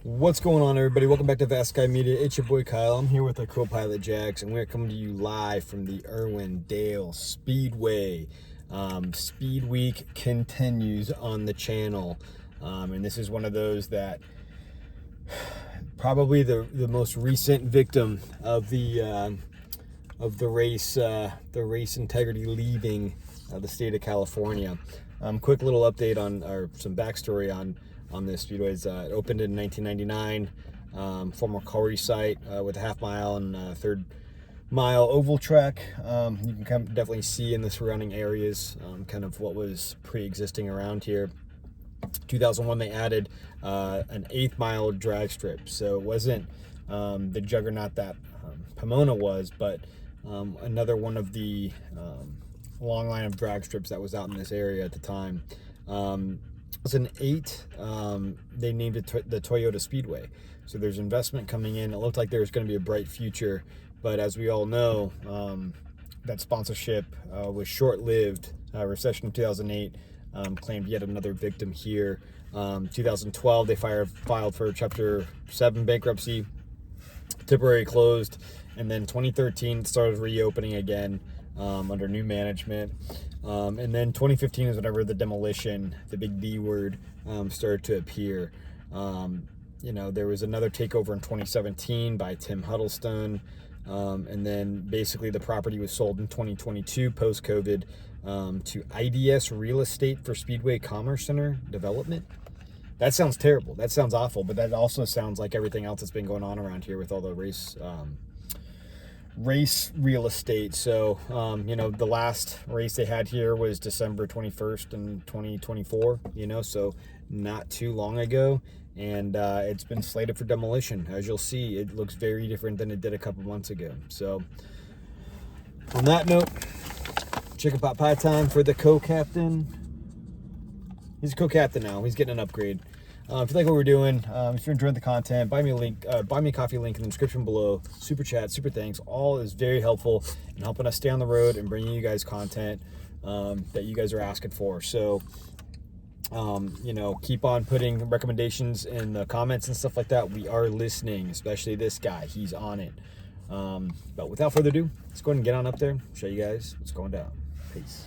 What's going on, everybody? Welcome back to Fast Guy Media. It's your boy Kyle. I'm here with our co-pilot Jax, and we're coming to you live from the Irwindale Speedway. Speed Week continues on the channel, and this is one of those that probably the most recent victim of the race integrity leaving the state of California. Quick little update on, or some backstory on this speedway. It opened in 1999, former quarry site with a half mile and third mile oval track. You can definitely see in the surrounding areas kind of what was pre-existing around here. 2001 they added an 8th mile drag strip, so it wasn't the juggernaut that Pomona was, but another one of the long line of drag strips that was out in this area at the time. It was an 8. They named it the Toyota Speedway. So there's investment coming in. It looked like there was going to be a bright future, but as we all know, that sponsorship was short-lived. Recession of 2008 claimed yet another victim here. 2012 they filed for Chapter 7 bankruptcy, temporarily closed, and then 2013 it started reopening again under new management. And then 2015 is whenever the demolition, the big D word, started to appear. There was another takeover in 2017 by Tim Huddlestone. And then basically the property was sold in 2022 post-COVID to IDS Real Estate for Speedway Commerce Center Development. That sounds terrible. That sounds awful, but that also sounds like everything else that's been going on around here with all the race real estate. So the last race they had here was December 21st in 2024, so not too long ago, and it's been slated for demolition. As you'll see, it looks very different than it did a couple months ago. So on that note, chicken pot pie time for the co-captain. He's a co-captain now. He's getting an upgrade. If you like what we're doing, if you're enjoying the content, buy me a coffee link in the description below. Super chat, super thanks, all is very helpful in helping us stay on the road and bringing you guys content that you guys are asking for. So, keep on putting recommendations in the comments and stuff like that. We are listening, especially this guy. He's on it. But without further ado, let's go ahead and get on up there, show you guys what's going down. Peace.